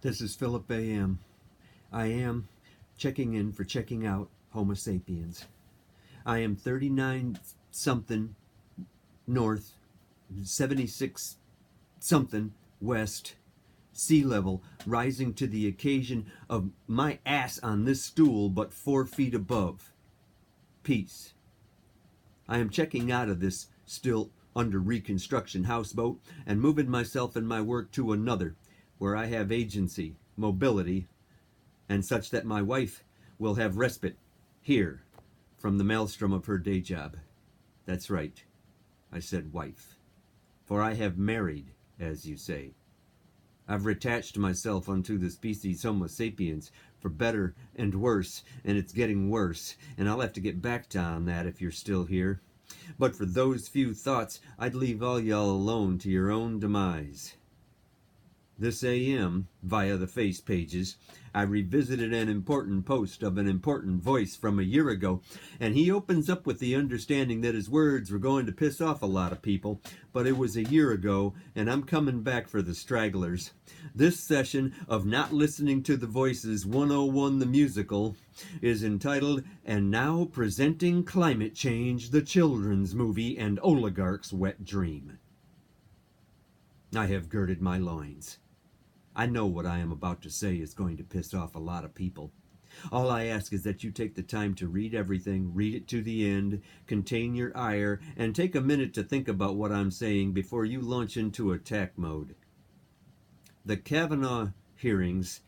This is Philip A.M. I am checking in for checking out Homo sapiens. I am 39 something north, 76 something west, sea level rising to the occasion of my ass on this stool but 4 feet above. Peace. I am checking out of this still under reconstruction houseboat and moving myself and my work to another where I have agency, mobility, and such that my wife will have respite here from the maelstrom of her day job. That's right, I said wife, for I have married, as you say. I've attached myself unto the species Homo sapiens for better and worse, and it's getting worse, and I'll have to get back to on that if you're still here. But for those few thoughts, I'd leave all y'all alone to your own demise. This AM, via the face pages, I revisited an important post of an important voice from a year ago, and he opens up with the understanding that his words were going to piss off a lot of people, but it was a year ago, and I'm coming back for the stragglers. This session of Not Listening to the Voices 101 the Musical is entitled, And Now Presenting Climate Change, the Children's Movie and Oligarch's Wet Dream. I have girded my loins. I know what I am about to say is going to piss off a lot of people. All I ask is that you take the time to read everything, read it to the end, contain your ire, and take a minute to think about what I'm saying before you launch into attack mode. The Kavanaugh hearings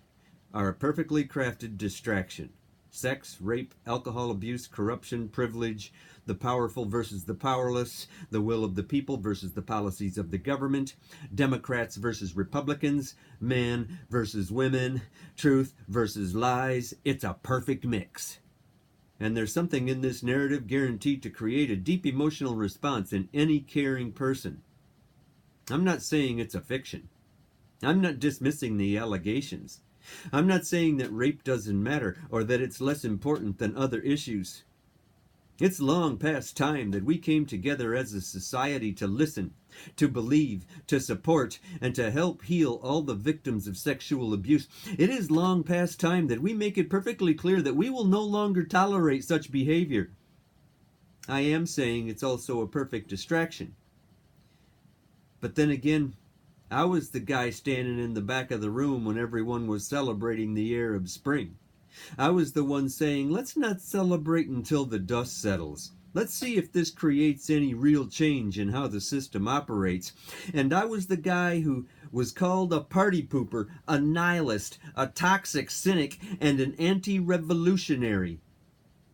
are a perfectly crafted distraction. Sex, rape, alcohol abuse, corruption, privilege, the powerful versus the powerless, the will of the people versus the policies of the government, Democrats versus Republicans, men versus women, truth versus lies. It's a perfect mix. And there's something in this narrative guaranteed to create a deep emotional response in any caring person. I'm not saying it's a fiction. I'm not dismissing the allegations. I'm not saying that rape doesn't matter or that it's less important than other issues. It's long past time that we came together as a society to listen, to believe, to support, and to help heal all the victims of sexual abuse. It is long past time that we make it perfectly clear that we will no longer tolerate such behavior. I am saying it's also a perfect distraction. But then again, I was the guy standing in the back of the room when everyone was celebrating the Arab Spring. I was the one saying, let's not celebrate until the dust settles. Let's see if this creates any real change in how the system operates. And I was the guy who was called a party pooper, a nihilist, a toxic cynic, and an anti-revolutionary.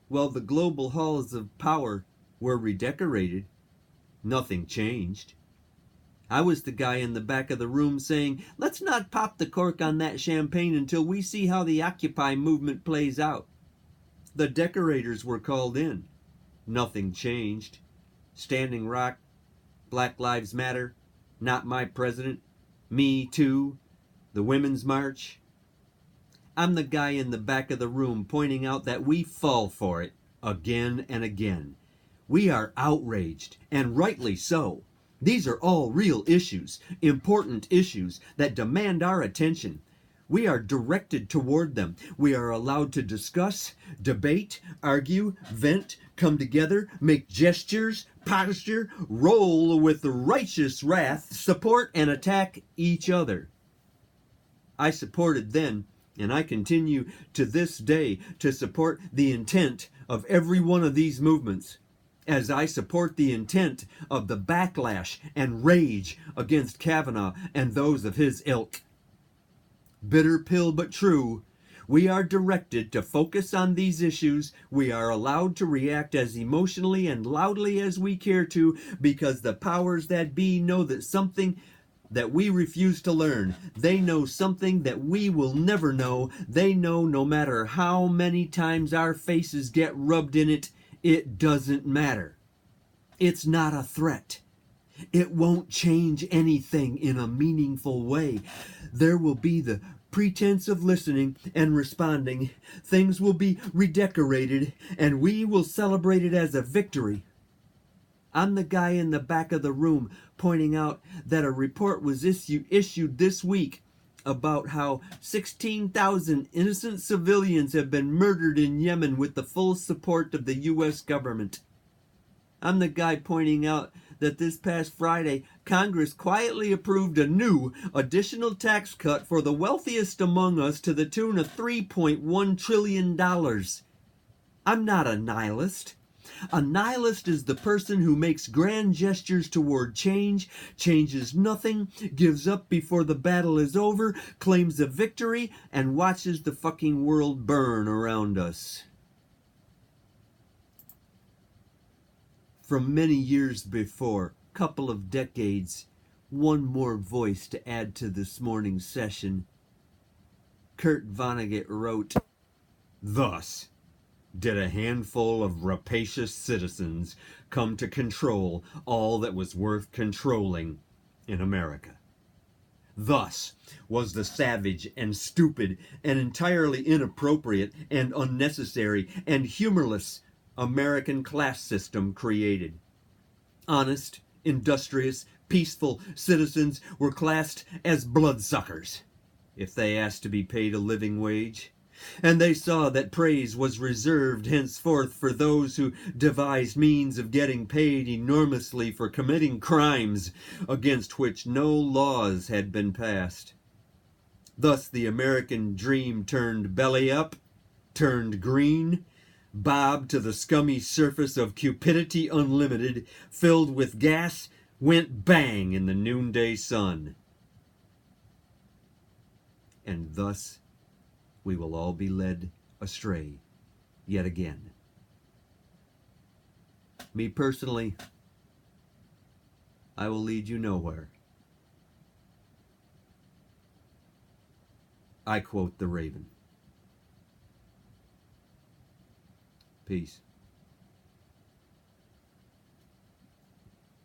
Well, the global halls of power were redecorated. Nothing changed. I was the guy in the back of the room saying, let's not pop the cork on that champagne until we see how the Occupy movement plays out. The decorators were called in. Nothing changed. Standing Rock, Black Lives Matter, Not My President, Me Too, the Women's March. I'm the guy in the back of the room pointing out that we fall for it again and again. We are outraged, and rightly so. These are all real issues, important issues that demand our attention. We are directed toward them. We are allowed to discuss, debate, argue, vent, come together, make gestures, posture, roll with righteous wrath, support and attack each other. I supported then, and I continue to this day to support the intent of every one of these movements, as I support the intent of the backlash and rage against Kavanaugh and those of his ilk. Bitter pill but true. We are directed to focus on these issues. We are allowed to react as emotionally and loudly as we care to, because the powers that be know that something that we refuse to learn. They know something that we will never know. They know no matter how many times our faces get rubbed in it, it doesn't matter. It's not a threat. It won't change anything in a meaningful way. There will be the pretense of listening and responding. Things will be redecorated, and we will celebrate it as a victory. I'm the guy in the back of the room pointing out that a report was issued this week about how 16,000 innocent civilians have been murdered in Yemen with the full support of the U.S. government. I'm the guy pointing out that this past Friday, Congress quietly approved a new additional tax cut for the wealthiest among us to the tune of $3.1 trillion. I'm not a nihilist. A nihilist is the person who makes grand gestures toward change, changes nothing, gives up before the battle is over, claims a victory, and watches the fucking world burn around us. From many years before, couple of decades, one more voice to add to this morning's session. Kurt Vonnegut wrote, "Thus did a handful of rapacious citizens come to control all that was worth controlling in America. Thus was the savage and stupid and entirely inappropriate and unnecessary and humorless American class system created. Honest, industrious, peaceful citizens were classed as bloodsuckers if they asked to be paid a living wage. And they saw that praise was reserved henceforth for those who devised means of getting paid enormously for committing crimes against which no laws had been passed. Thus the American dream turned belly up, turned green, bobbed to the scummy surface of cupidity unlimited, filled with gas, went bang in the noonday sun. And thus we will all be led astray yet again. Me personally, I will lead you nowhere. I quote the Raven. Peace."